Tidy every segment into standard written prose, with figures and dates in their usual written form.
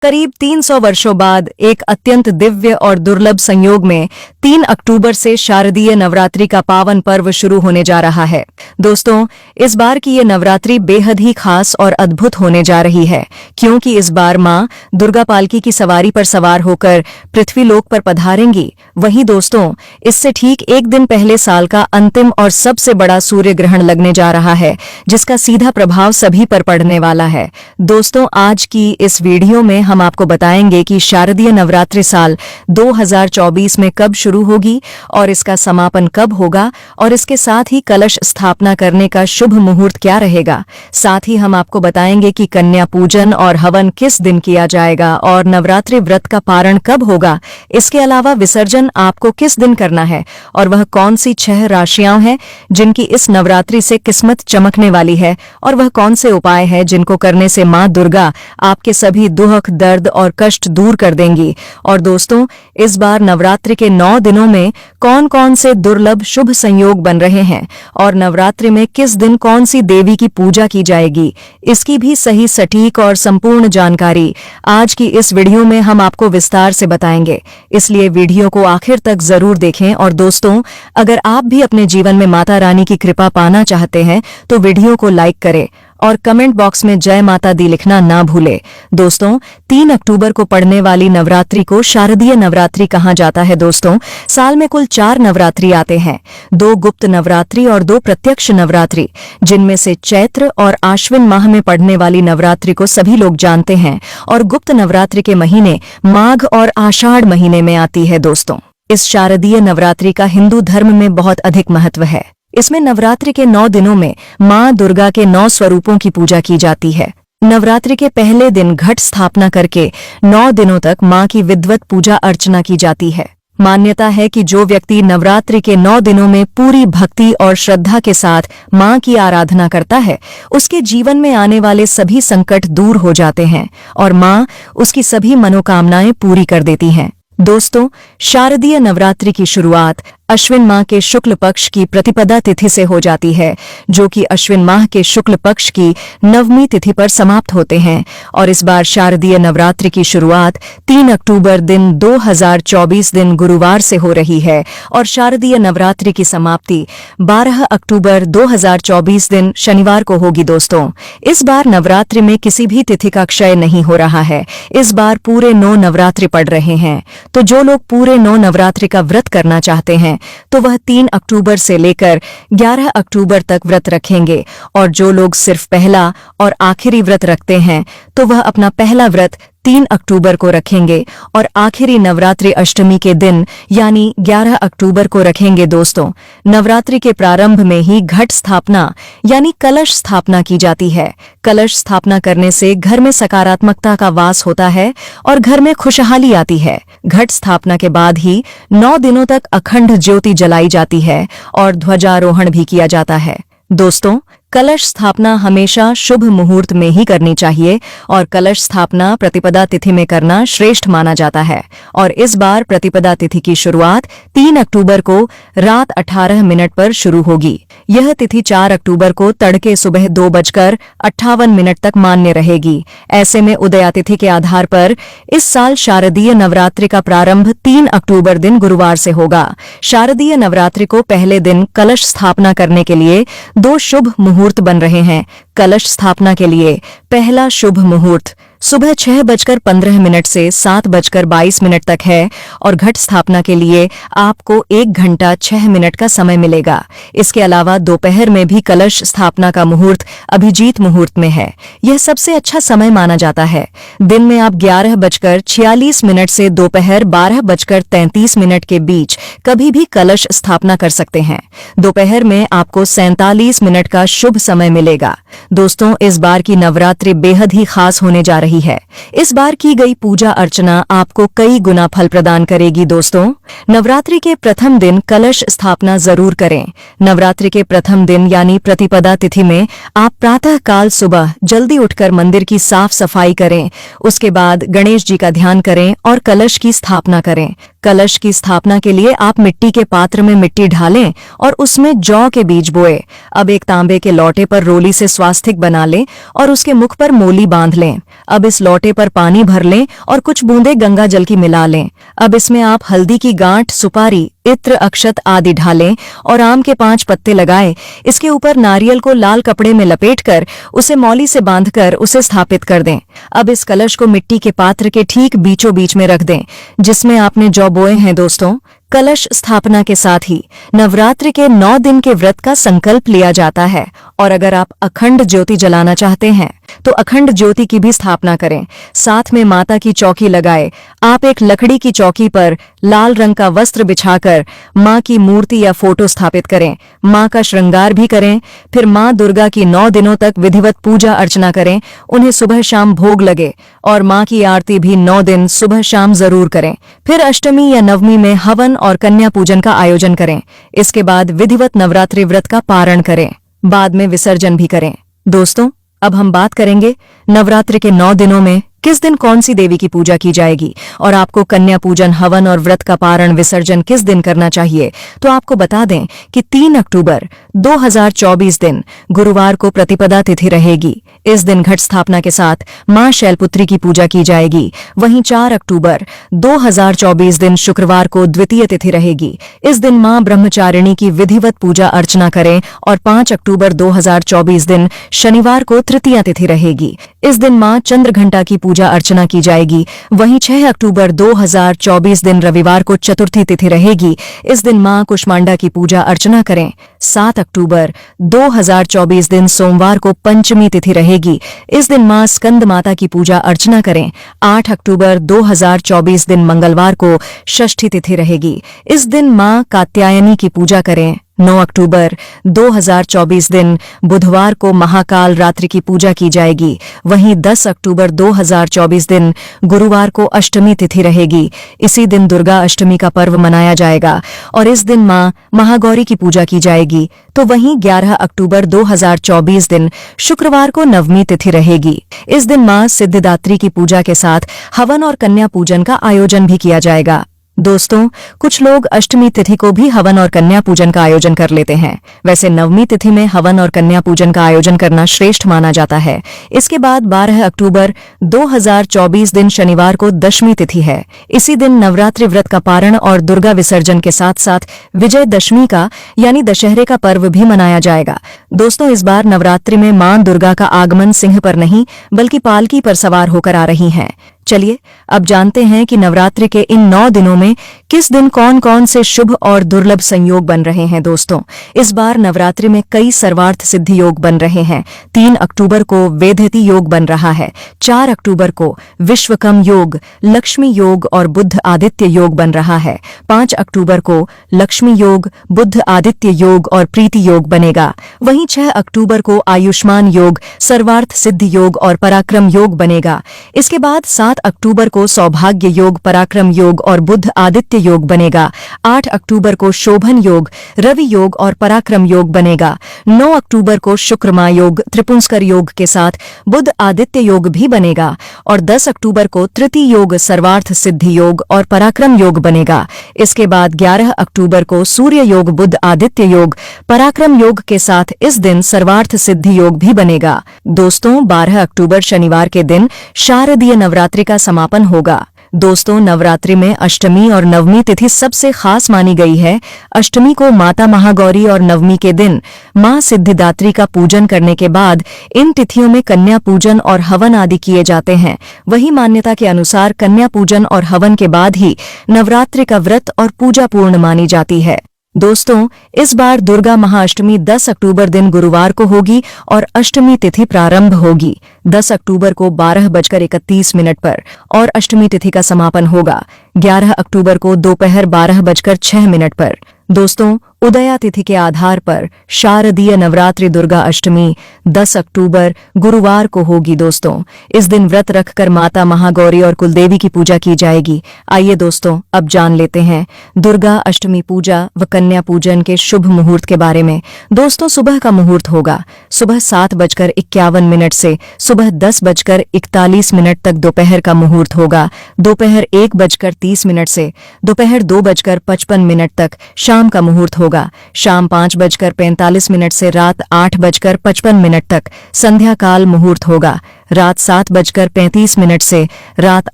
करीब 300 वर्षों बाद एक अत्यंत दिव्य और दुर्लभ संयोग में 3 अक्टूबर से शारदीय नवरात्रि का पावन पर्व शुरू होने जा रहा है। दोस्तों, इस बार की ये नवरात्रि बेहद ही खास और अद्भुत होने जा रही है, क्योंकि इस बार मां दुर्गा पालकी की सवारी पर सवार होकर पृथ्वीलोक पर पधारेंगी। वहीं दोस्तों, इससे ठीक एक दिन पहले साल का अंतिम और सबसे बड़ा सूर्य ग्रहण लगने जा रहा है, जिसका सीधा प्रभाव सभी पर पड़ने वाला है। दोस्तों, आज की इस वीडियो में हम आपको बताएंगे कि शारदीय नवरात्रि साल 2024 में कब शुरू होगी और इसका समापन कब होगा, और इसके साथ ही कलश स्थापना करने का शुभ मुहूर्त क्या रहेगा। साथ ही हम आपको बताएंगे कि कन्या पूजन और हवन किस दिन किया जाएगा और नवरात्रि व्रत का पारण कब होगा। इसके अलावा विसर्जन आपको किस दिन करना है और वह कौन सी 6 राशियां हैं जिनकी इस नवरात्रि से किस्मत चमकने वाली है, और वह कौन से उपाय हैं जिनको करने से मां दुर्गा आपके सभी दुख, दर्द और कष्ट दूर कर देंगी। और दोस्तों, इस बार नवरात्रि के 9 दिनों में कौन कौन से दुर्लभ शुभ संयोग बन रहे हैं और नवरात्रि में किस दिन कौन सी देवी की पूजा की जाएगी, इसकी भी सही, सटीक और संपूर्ण जानकारी आज की इस वीडियो में हम आपको विस्तार से बताएंगे। इसलिए वीडियो को आखिर तक जरूर देखें। और दोस्तों, अगर आप भी अपने जीवन में माता रानी की कृपा पाना चाहते हैं तो वीडियो को लाइक करें और कमेंट बॉक्स में जय माता दी लिखना ना भूले। दोस्तों, 3 अक्टूबर को पड़ने वाली नवरात्रि को शारदीय नवरात्रि कहा जाता है। दोस्तों, साल में कुल 4 नवरात्रि आते हैं, 2 गुप्त नवरात्रि और 2 प्रत्यक्ष नवरात्रि, जिनमें से चैत्र और आश्विन माह में पड़ने वाली नवरात्रि को सभी लोग जानते हैं और गुप्त नवरात्रि के महीने माघ और आषाढ़ महीने में आती है। दोस्तों, इस शारदीय नवरात्रि का हिंदू धर्म में बहुत अधिक महत्व है। इसमें नवरात्रि के 9 दिनों में मां दुर्गा के 9 स्वरूपों की पूजा की जाती है। नवरात्रि के पहले दिन घट स्थापना करके 9 दिनों तक मां की विधिवत पूजा अर्चना की जाती है। मान्यता है कि जो व्यक्ति नवरात्रि के 9 दिनों में पूरी भक्ति और श्रद्धा के साथ मां की आराधना करता है, उसके जीवन में आने वाले सभी संकट दूर हो जाते हैं और मां उसकी सभी मनोकामनाएं पूरी कर देती हैं। दोस्तों, शारदीय नवरात्रि की शुरुआत अश्विन माह के शुक्ल पक्ष की प्रतिपदा तिथि से हो जाती है, जो कि अश्विन माह के शुक्ल पक्ष की 9वीं तिथि पर समाप्त होते हैं। और इस बार शारदीय नवरात्रि की शुरुआत 3 अक्टूबर दिन 2024 दिन गुरुवार से हो रही है और शारदीय नवरात्रि की समाप्ति 12 अक्टूबर 2024 दिन शनिवार को होगी। दोस्तों, इस बार नवरात्रि में किसी भी तिथि का क्षय नहीं हो रहा है। इस बार पूरे 9 नवरात्रि पड़ रहे हैं, तो जो लोग पूरे 9 नवरात्रि का व्रत करना चाहते हैं तो वह 3 अक्टूबर से लेकर 11 अक्टूबर तक व्रत रखेंगे, और जो लोग सिर्फ पहला और आखिरी व्रत रखते हैं तो वह अपना पहला व्रत 3 अक्टूबर को रखेंगे और आखिरी नवरात्रि अष्टमी के दिन यानी 11 अक्टूबर को रखेंगे। दोस्तों, नवरात्रि के प्रारंभ में ही घट स्थापना यानी कलश स्थापना की जाती है। कलश स्थापना करने से घर में सकारात्मकता का वास होता है और घर में खुशहाली आती है। घट स्थापना के बाद ही 9 दिनों तक अखंड ज्योति जलाई जाती है और ध्वजारोहण भी किया जाता है। दोस्तों, कलश स्थापना हमेशा शुभ मुहूर्त में ही करनी चाहिए और कलश स्थापना प्रतिपदा तिथि में करना श्रेष्ठ माना जाता है। और इस बार प्रतिपदा तिथि की शुरुआत 3 अक्टूबर को रात 18 मिनट पर शुरू होगी। यह तिथि 4 अक्टूबर को तड़के सुबह 2:58 तक मान्य रहेगी। ऐसे में उदया तिथि के आधार पर इस साल शारदीय नवरात्रि का प्रारंभ 3 अक्टूबर दिन गुरुवार से होगा। शारदीय नवरात्रि को पहले दिन कलश स्थापना करने के लिए 2 शुभ मुहूर्त बन रहे हैं। कलश स्थापना के लिए पहला शुभ मुहूर्त सुबह 6:15 से 7:22 तक है और घट स्थापना के लिए आपको 1 घंटा 6 मिनट का समय मिलेगा। इसके अलावा दोपहर में भी कलश स्थापना का मुहूर्त अभिजीत मुहूर्त में है। यह सबसे अच्छा समय माना जाता है। दिन में आप 11:46 से दोपहर 12:33 के बीच कभी भी कलश स्थापना कर सकते हैं। दोपहर में आपको 47 मिनट का शुभ समय मिलेगा। दोस्तों, इस बार की नवरात्रि बेहद ही खास होने जा रही है। इस बार की गई पूजा अर्चना आपको कई गुना फल प्रदान करेगी। दोस्तों, नवरात्रि के प्रथम दिन कलश स्थापना जरूर करें। नवरात्रि के प्रथम दिन यानी प्रतिपदा तिथि में आप प्रातः काल सुबह जल्दी उठकर मंदिर की साफ सफाई करें। उसके बाद गणेश जी का ध्यान करें और कलश की स्थापना करें। कलश की स्थापना के लिए आप मिट्टी के पात्र में मिट्टी ढालें और उसमें जौ के बीज बोए। अब एक तांबे के लोटे पर रोली से स्वास्तिक बना लें और उसके मुख पर मोली बांध लें। अब इस लोटे पर पानी भर लें और कुछ बूंदे गंगा जल की मिला लें। अब इसमें आप हल्दी की गांठ, सुपारी, इत्र, अक्षत आदि ढालें और आम के 5 पत्ते लगाए। इसके ऊपर नारियल को लाल कपड़े में लपेटकर उसे मौली से बांधकर उसे स्थापित कर दें। अब इस कलश को मिट्टी के पात्र के ठीक बीचों बीच में रख दें जिसमें आपने जौ बोए हैं। दोस्तों, कलश स्थापना के साथ ही नवरात्रि के 9 दिन के व्रत का संकल्प लिया जाता है। और अगर आप अखंड ज्योति जलाना चाहते हैं तो अखंड ज्योति की भी स्थापना करें। साथ में माता की चौकी लगाए। आप एक लकड़ी की चौकी पर लाल रंग का वस्त्र बिछाकर मां की मूर्ति या फोटो स्थापित करें। मां का श्रृंगार भी करें। फिर मां दुर्गा की 9 दिनों तक विधिवत पूजा अर्चना करें। उन्हें सुबह शाम भोग लगे और मां की आरती भी 9 दिन सुबह शाम जरूर करें। फिर अष्टमी या नवमी में हवन और कन्या पूजन का आयोजन करें। इसके बाद विधिवत नवरात्रि व्रत का पारण करें। बाद में विसर्जन भी करें। दोस्तों, अब हम बात करेंगे नवरात्रि के 9 दिनों में किस दिन कौन सी देवी की पूजा की जाएगी और आपको कन्या पूजन, हवन और व्रत का पारण, विसर्जन किस दिन करना चाहिए। तो आपको बता दें कि 3 अक्टूबर 2024 दिन गुरुवार को प्रतिपदा तिथि रहेगी। इस दिन घट स्थापना के साथ मां शैलपुत्री की पूजा की जाएगी। वहीं 4 अक्टूबर 2024 दिन शुक्रवार को द्वितीय तिथि रहेगी। इस दिन मां ब्रह्मचारिणी की विधिवत पूजा अर्चना करें। और 5 अक्टूबर 2024 दिन शनिवार को तृतीया तिथि रहेगी। इस दिन मां चंद्रघंटा की पूजा अर्चना की जाएगी। वहीं 6 अक्टूबर 2024 दिन रविवार को चतुर्थी तिथि रहेगी। इस दिन मां कुष्मांडा की पूजा अर्चना करें। 7 अक्टूबर 2024 दिन सोमवार को पंचमी तिथि रहेगी। इस दिन मां स्कंद माता की पूजा अर्चना करें। 8 अक्टूबर 2024 दिन मंगलवार को षष्ठी तिथि रहेगी। इस दिन मां कात्यायनी की पूजा करें। 9 अक्टूबर 2024 दिन बुधवार को महाकाल रात्रि की पूजा की जाएगी। वहीं 10 अक्टूबर 2024 दिन गुरुवार को अष्टमी तिथि रहेगी। इसी दिन दुर्गा अष्टमी का पर्व मनाया जाएगा और इस दिन मां महागौरी की पूजा की जाएगी। तो वहीं 11 अक्टूबर 2024 दिन शुक्रवार को नवमी तिथि रहेगी। इस दिन मां सिद्धिदात्री की पूजा के साथ हवन और कन्या पूजन का आयोजन भी किया जाएगा। दोस्तों, कुछ लोग अष्टमी तिथि को भी हवन और कन्या पूजन का आयोजन कर लेते हैं। वैसे नवमी तिथि में हवन और कन्या पूजन का आयोजन करना श्रेष्ठ माना जाता है। इसके बाद 12 अक्टूबर 2024 दिन शनिवार को दशमी तिथि है। इसी दिन नवरात्रि व्रत का पारण और दुर्गा विसर्जन के साथ साथ विजयदशमी का यानी दशहरे का पर्व भी मनाया जाएगा। दोस्तों, इस बार नवरात्रि में मां दुर्गा का आगमन सिंह पर नहीं बल्कि पालकी पर सवार होकर आ रही हैं। चलिए अब जानते हैं कि नवरात्रि के इन 9 दिनों में किस दिन कौन कौन से शुभ और दुर्लभ संयोग बन रहे हैं। दोस्तों, इस बार नवरात्रि में कई सर्वार्थ सिद्धि योग बन रहे हैं। 3 अक्टूबर को वेदयति योग बन रहा है। 4 अक्टूबर को विश्वकर्म योग, लक्ष्मी योग और बुद्ध आदित्य योग बन रहा है। 5 अक्टूबर को लक्ष्मी योग, बुद्ध आदित्य योग और प्रीति योग बनेगा। वहीं 6 अक्टूबर को आयुष्मान योग, सर्वार्थ सिद्धि योग और पराक्रम योग बनेगा। इसके बाद 7 अक्टूबर को सौभाग्य योग, पराक्रम योग और बुद्ध आदित्य योग बनेगा। 8 अक्टूबर को शोभन योग, रवि योग और पराक्रम योग बनेगा। 9 अक्टूबर को शुक्रमा योग, त्रिपुंस्कर योग के साथ बुद्ध आदित्य योग भी बनेगा। और 10 अक्टूबर को तृतीय योग, सर्वार्थ सिद्धि योग और पराक्रम योग बनेगा। इसके बाद 11 अक्टूबर को सूर्य योग, बुद्ध आदित्य योग, पराक्रम योग के साथ इस दिन सर्वार्थ सिद्धि योग भी बनेगा। दोस्तों, 12 अक्टूबर शनिवार के दिन शारदीय नवरात्रि का समापन होगा। दोस्तों, नवरात्रि में अष्टमी और नवमी तिथि सबसे खास मानी गई है। अष्टमी को माता महागौरी और नवमी के दिन मां सिद्धिदात्री का पूजन करने के बाद इन तिथियों में कन्या पूजन और हवन आदि किए जाते हैं। वही मान्यता के अनुसार कन्या पूजन और हवन के बाद ही नवरात्रि का व्रत और पूजा पूर्ण मानी जाती है। दोस्तों, इस बार दुर्गा महाअष्टमी 10 अक्टूबर दिन गुरुवार को होगी और अष्टमी तिथि प्रारंभ होगी 10 अक्टूबर को 12:31 पर और अष्टमी तिथि का समापन होगा 11 अक्टूबर को दोपहर 12:06 पर। दोस्तों, उदया तिथि के आधार पर शारदीय नवरात्रि दुर्गा अष्टमी 10 अक्टूबर गुरुवार को होगी दोस्तों। इस दिन व्रत रखकर माता महागौरी और कुलदेवी की पूजा की जाएगी। आइए दोस्तों अब जान लेते हैं दुर्गा अष्टमी पूजा व कन्या पूजन के शुभ मुहूर्त के बारे में। दोस्तों सुबह का मुहूर्त होगा सुबह 7:51 से सुबह 10:41 तक दोपहर का मुहूर्त होगा। दोपहर 1:30 से दोपहर 2:55 तक शाम का मुहूर्त होगा। शाम 5:45 से रात 8:55 तक संध्या काल मुहूर्त होगा। रात 7:35 से रात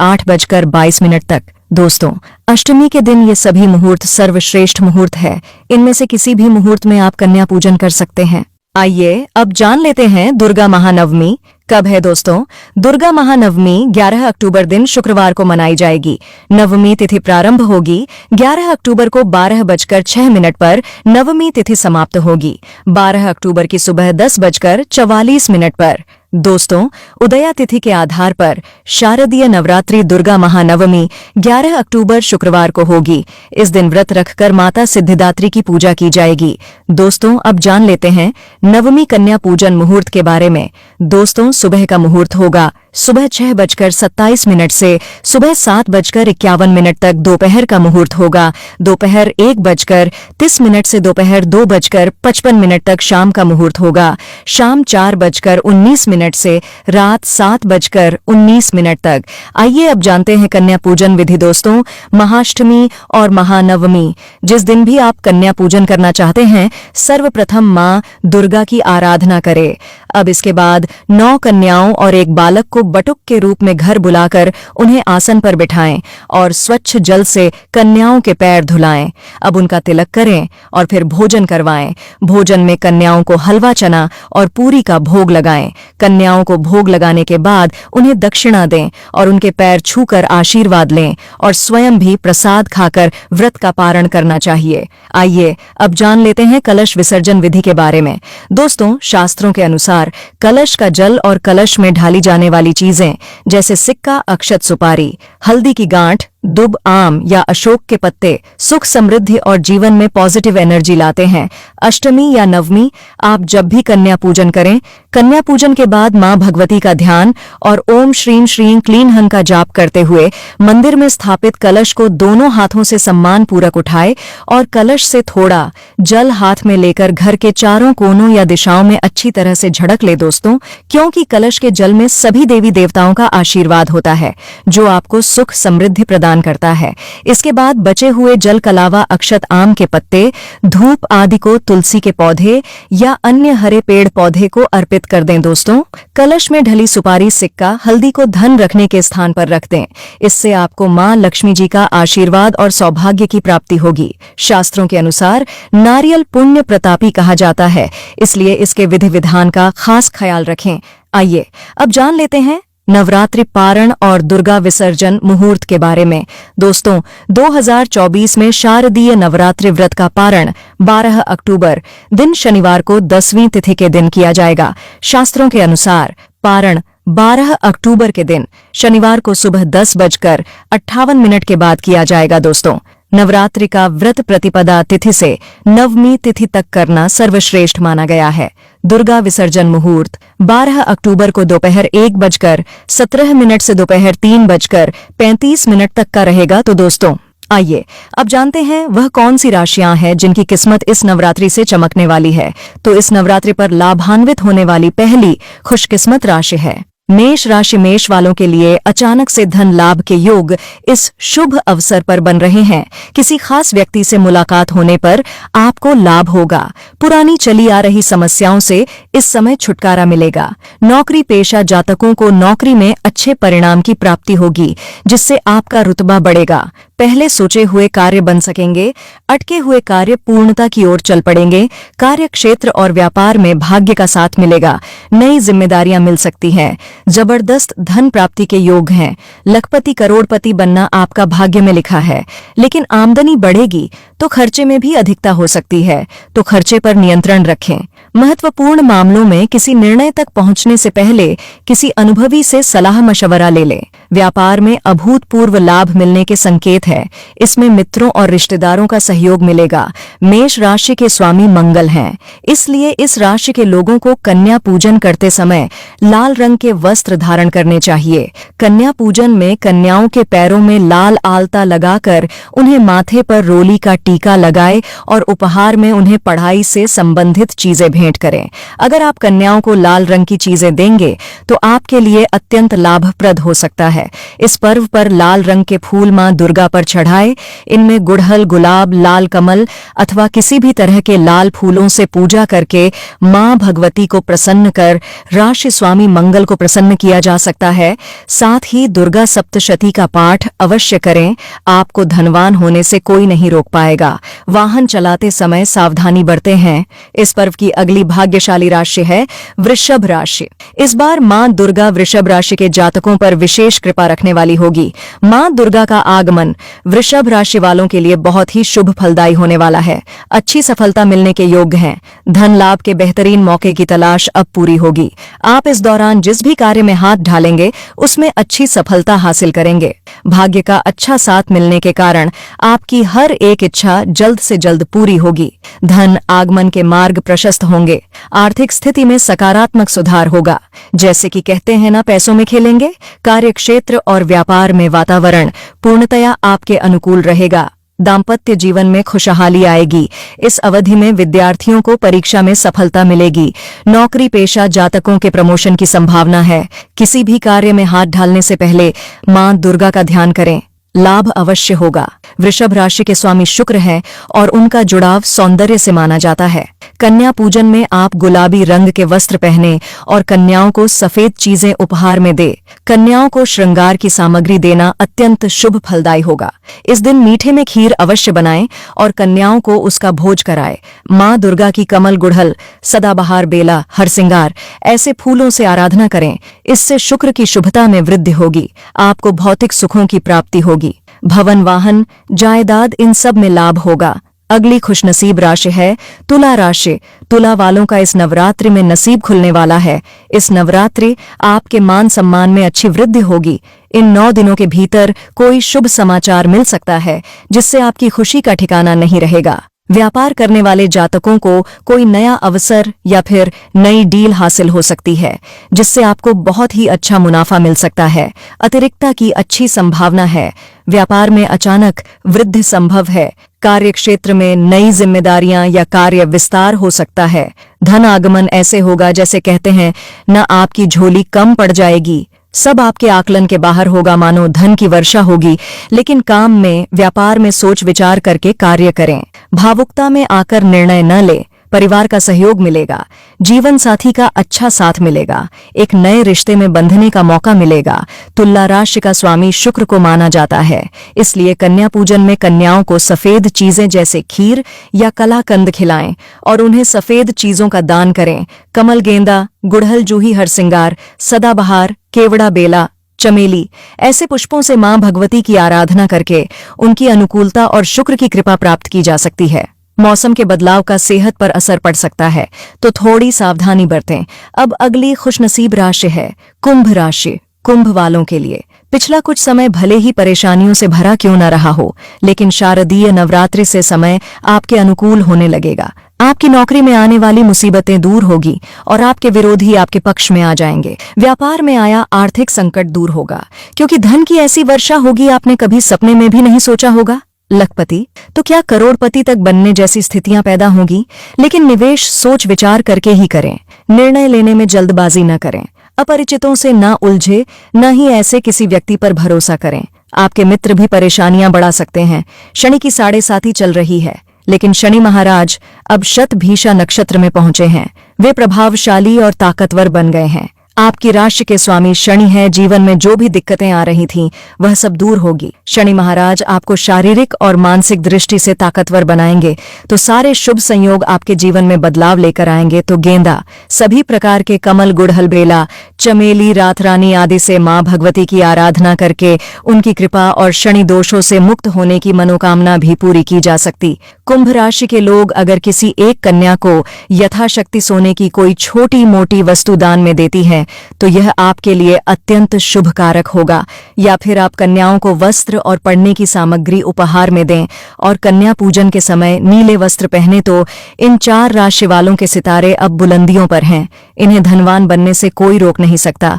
8:22 तक। दोस्तों अष्टमी के दिन ये सभी मुहूर्त सर्वश्रेष्ठ मुहूर्त है। इनमें से किसी भी मुहूर्त में आप कन्या पूजन कर सकते हैं। आइए अब जान लेते हैं दुर्गा महानवमी कब है दोस्तों। दुर्गा महानवमी 11 अक्टूबर दिन शुक्रवार को मनाई जाएगी। नवमी तिथि प्रारंभ होगी 11 अक्टूबर को 12:06 पर नवमी तिथि समाप्त होगी 12 अक्टूबर की सुबह 10:44 पर। दोस्तों उदया तिथि के आधार पर शारदीय नवरात्रि दुर्गा महानवमी 11 अक्टूबर शुक्रवार को होगी। इस दिन व्रत रखकर माता सिद्धिदात्री की पूजा की जाएगी। दोस्तों अब जान लेते हैं नवमी कन्या पूजन मुहूर्त के बारे में। दोस्तों सुबह का मुहूर्त होगा सुबह 6:27 से सुबह 7:51 तक। दोपहर का मुहूर्त होगा दोपहर 1:30 से दोपहर 2:55 तक। शाम का मुहूर्त होगा शाम 4:19 से रात 7:19 तक। आइए अब जानते हैं कन्या पूजन विधि दोस्तों। महाअष्टमी और महानवमी जिस दिन भी आप कन्या पूजन करना चाहते हैं सर्वप्रथम मां दुर्गा की आराधना करें। अब इसके बाद 9 कन्याओं और एक बालक को बटुक के रूप में घर बुलाकर उन्हें आसन पर बिठाएं और स्वच्छ जल से कन्याओं के पैर धुलाएं। अब उनका तिलक करें और फिर भोजन करवाएं। भोजन में कन्याओं को हलवा चना और पूरी का भोग लगाएं। कन्याओं को भोग लगाने के बाद उन्हें दक्षिणा दें और उनके पैर छूकर आशीर्वाद लें और स्वयं भी प्रसाद खाकर व्रत का पारण करना चाहिए। आइए अब जान लेते हैं कलश विसर्जन विधि के बारे में। दोस्तों शास्त्रों के अनुसार कलश का जल और कलश में ढाली जाने वाली चीजें जैसे सिक्का, अक्षत, सुपारी, हल्दी की गांठ, दुब, आम या अशोक के पत्ते सुख, समृद्धि और जीवन में पॉजिटिव एनर्जी लाते हैं। अष्टमी या नवमी आप जब भी कन्या पूजन करें कन्या पूजन के बाद मां भगवती का ध्यान और ओम श्रीं श्रीं क्लीं हं का जाप करते हुए मंदिर में स्थापित कलश को दोनों हाथों से सम्मान पूर्वक उठाए और कलश से थोड़ा जल हाथ में लेकर घर के चारों कोनों या दिशाओं में अच्छी तरह से झड़क ले दोस्तों, क्योंकि कलश के जल में सभी देवी देवताओं का आशीर्वाद होता है जो आपको सुख समृद्धि प्रदान करता है। इसके बाद बचे हुए जल के अलावा अक्षत, आम के पत्ते, धूप आदि को तुलसी के पौधे या अन्य हरे पेड़ पौधे को अर्पित कर दें दोस्तों। कलश में ढली सुपारी, सिक्का, हल्दी को धन रखने के स्थान पर रख दें। इससे आपको मां लक्ष्मी जी का आशीर्वाद और सौभाग्य की प्राप्ति होगी। शास्त्रों के अनुसार नारियल पुण्य प्रतापी कहा जाता है, इसलिए इसके विधि विधान का खास ख्याल रखें। आइए अब जान लेते हैं नवरात्रि पारण और दुर्गा विसर्जन मुहूर्त के बारे में। दोस्तों 2024 में शारदीय नवरात्रि व्रत का पारण 12 अक्टूबर दिन शनिवार को 10वीं तिथि के दिन किया जाएगा। शास्त्रों के अनुसार पारण 12 अक्टूबर के दिन शनिवार को सुबह 10:58 के बाद किया जाएगा। दोस्तों नवरात्रि का व्रत प्रतिपदा तिथि से नवमी तिथि तक करना सर्वश्रेष्ठ माना गया है। दुर्गा विसर्जन मुहूर्त 12 अक्टूबर को दोपहर 1:17 से दोपहर 3:35 तक का रहेगा। तो दोस्तों आइए अब जानते हैं वह कौन सी राशियां हैं जिनकी किस्मत इस नवरात्रि से चमकने वाली है। तो इस नवरात्रि पर लाभान्वित होने वाली पहली खुशकिस्मत राशि है मेष राशि। मेष वालों के लिए अचानक से धन लाभ के योग इस शुभ अवसर पर बन रहे हैं। किसी खास व्यक्ति से मुलाकात होने पर आपको लाभ होगा। पुरानी चली आ रही समस्याओं से इस समय छुटकारा मिलेगा। नौकरी पेशा जातकों को नौकरी में अच्छे परिणाम की प्राप्ति होगी जिससे आपका रुतबा बढ़ेगा। पहले सोचे हुए कार्य बन सकेंगे। अटके हुए कार्य पूर्णता की ओर चल पड़ेंगे। कार्य क्षेत्र और व्यापार में भाग्य का साथ मिलेगा। नई जिम्मेदारियां मिल सकती हैं। जबरदस्त धन प्राप्ति के योग हैं। लखपति करोड़पति बनना आपका भाग्य में लिखा है। लेकिन आमदनी बढ़ेगी तो खर्चे में भी अधिकता हो सकती है, तो खर्चे पर नियंत्रण रखें। महत्वपूर्ण मामलों में किसी निर्णय तक पहुंचने से पहले किसी अनुभवी से सलाह मशवरा ले लें। व्यापार में अभूतपूर्व लाभ मिलने के संकेत है। इसमें मित्रों और रिश्तेदारों का सहयोग मिलेगा। मेष राशि के स्वामी मंगल हैं, इसलिए इस राशि के लोगों को कन्या पूजन करते समय लाल रंग के वस्त्र धारण करने चाहिए। कन्या पूजन में कन्याओं के पैरों में लाल आलता लगाकर उन्हें माथे पर रोली का टीका लगाए और उपहार में उन्हें पढ़ाई से संबंधित चीजें भेंट करें। अगर आप कन्याओं को लाल रंग की चीजें देंगे तो आपके लिए अत्यंत लाभप्रद हो सकता है। इस पर्व पर लाल रंग के फूल मां दुर्गा पर चढ़ाए। इनमें गुड़हल, गुलाब, लाल कमल अथवा किसी भी तरह के लाल फूलों से पूजा करके मां भगवती को प्रसन्न कर राशि स्वामी मंगल को प्रसन्न किया जा सकता है। साथ ही दुर्गा सप्तशती का पाठ अवश्य करें। आपको धनवान होने से कोई नहीं रोक पाएगा। वाहन चलाते समय सावधानी बरते हैं। इस पर्व की अगली भाग्यशाली राशि है वृषभ राशि। इस बार मां दुर्गा वृषभ राशि के जातकों पर विशेष कृपा रखने वाली होगी। मां दुर्गा का आगमन वृषभ राशि वालों के लिए बहुत ही शुभ फलदायी होने वाला है। अच्छी सफलता मिलने के योग्य हैं। धन लाभ के बेहतरीन मौके की तलाश अब पूरी होगी। आप इस दौरान जिस भी कार्य में हाथ ढालेंगे उसमें अच्छी सफलता हासिल करेंगे। भाग्य का अच्छा साथ मिलने के कारण आपकी हर एक इच्छा जल्द से जल्द पूरी होगी। धन आगमन के मार्ग प्रशस्त होंगे। आर्थिक स्थिति में सकारात्मक सुधार होगा। जैसे कि कहते हैं ना, पैसों में खेलेंगे। कार्यक्षेत्र और व्यापार में वातावरण पूर्णतया आपके अनुकूल रहेगा। दाम्पत्य जीवन में खुशहाली आएगी। इस अवधि में विद्यार्थियों को परीक्षा में सफलता मिलेगी। नौकरी पेशा जातकों के प्रमोशन की संभावना है। किसी भी कार्य में हाथ डालने से पहले मां दुर्गा का ध्यान करें। लाभ अवश्य होगा। वृषभ राशि के स्वामी शुक्र हैं और उनका जुड़ाव सौंदर्य से माना जाता है। कन्या पूजन में आप गुलाबी रंग के वस्त्र पहने और कन्याओं को सफेद चीजें उपहार में दे। कन्याओं को श्रृंगार की सामग्री देना अत्यंत शुभ फलदायी होगा। इस दिन मीठे में खीर अवश्य बनाएं और कन्याओं को उसका भोज कराएं। मां दुर्गा की कमल, गुड़हल, सदाबहार, बेला, हरसिंगार ऐसे फूलों से आराधना करें। इससे शुक्र की शुभता में वृद्धि होगी। आपको भौतिक सुखों की प्राप्ति होगी। भवन, वाहन, जायदाद इन सब में लाभ होगा। अगली खुशनसीब राशि है तुला राशि। तुला वालों का इस नवरात्रि में नसीब खुलने वाला है। इस नवरात्रि आपके मान सम्मान में अच्छी वृद्धि होगी। इन 9 दिनों के भीतर कोई शुभ समाचार मिल सकता है जिससे आपकी खुशी का ठिकाना नहीं रहेगा। व्यापार करने वाले जातकों को कोई नया अवसर या फिर नई डील हासिल हो सकती है जिससे आपको बहुत ही अच्छा मुनाफा मिल सकता है। अतिरिक्ता की अच्छी संभावना है। व्यापार में अचानक वृद्धि संभव है। कार्यक्षेत्र में नई जिम्मेदारियां या कार्य विस्तार हो सकता है। धन आगमन ऐसे होगा जैसे कहते हैं न, आपकी झोली कम पड़ जाएगी। सब आपके आकलन के बाहर होगा, मानो धन की वर्षा होगी। लेकिन काम में, व्यापार में सोच विचार करके कार्य करें। भावुकता में आकर निर्णय न लें। परिवार का सहयोग मिलेगा। जीवन साथी का अच्छा साथ मिलेगा। एक नए रिश्ते में बंधने का मौका मिलेगा। तुला राशि का स्वामी शुक्र को माना जाता है, इसलिए कन्या पूजन में कन्याओं को सफेद चीजें जैसे खीर या कलाकंद खिलाएं और उन्हें सफेद चीजों का दान करें। कमल, गेंदा, गुड़हल, जूही, हरसिंगार, सदाबहार, केवड़ा, बेला, चमेली ऐसे पुष्पों से मां भगवती की आराधना करके उनकी अनुकूलता और शुक्र की कृपा प्राप्त की जा सकती है। मौसम के बदलाव का सेहत पर असर पड़ सकता है, तो थोड़ी सावधानी बरतें। अब अगली खुशनसीब राशि है कुंभ राशि। कुंभ वालों के लिए पिछला कुछ समय भले ही परेशानियों से भरा क्यों न रहा हो, लेकिन शारदीय नवरात्रि से समय आपके अनुकूल होने लगेगा। आपकी नौकरी में आने वाली मुसीबतें दूर होगी और आपके विरोधी आपके पक्ष में आ जाएंगे। व्यापार में आया आर्थिक संकट दूर होगा, क्योंकि धन की ऐसी वर्षा होगी आपने कभी सपने में भी नहीं सोचा होगा। लखपति तो क्या करोड़पति तक बनने जैसी स्थितियां पैदा होंगी। लेकिन निवेश सोच विचार करके ही करें। निर्णय लेने में जल्दबाजी न करें। अपरिचितों से न उलझे, न ही ऐसे किसी व्यक्ति पर भरोसा करें। आपके मित्र भी परेशानियां बढ़ा सकते हैं। शनि की 7.5 चल रही है, लेकिन शनि महाराज अब शतभिषा नक्षत्र में पहुंचे हैं। वे प्रभावशाली और ताकतवर बन गए हैं। आपकी राशि के स्वामी शनि है। जीवन में जो भी दिक्कतें आ रही थीं, वह सब दूर होगी। शनि महाराज आपको शारीरिक और मानसिक दृष्टि से ताकतवर बनाएंगे, तो सारे शुभ संयोग आपके जीवन में बदलाव लेकर आएंगे। तो गेंदा, सभी प्रकार के कमल, गुड़हल, बेला, चमेली, रातरानी आदि से मां भगवती की आराधना करके उनकी कृपा और शनि दोषों से मुक्त होने की मनोकामना भी पूरी की जा सकती। कुंभ राशि के लोग अगर किसी एक कन्या को यथाशक्ति सोने की कोई छोटी मोटी वस्तु दान में देती है तो यह आपके लिए अत्यंत शुभ कारक होगा। या फिर आप कन्याओं को वस्त्र और पढ़ने की सामग्री उपहार में दें और कन्या पूजन के समय नीले वस्त्र पहने तो इन 4 राशि वालों के सितारे अब बुलंदियों पर हैं। इन्हें धनवान बनने से कोई रोक नहीं सकता।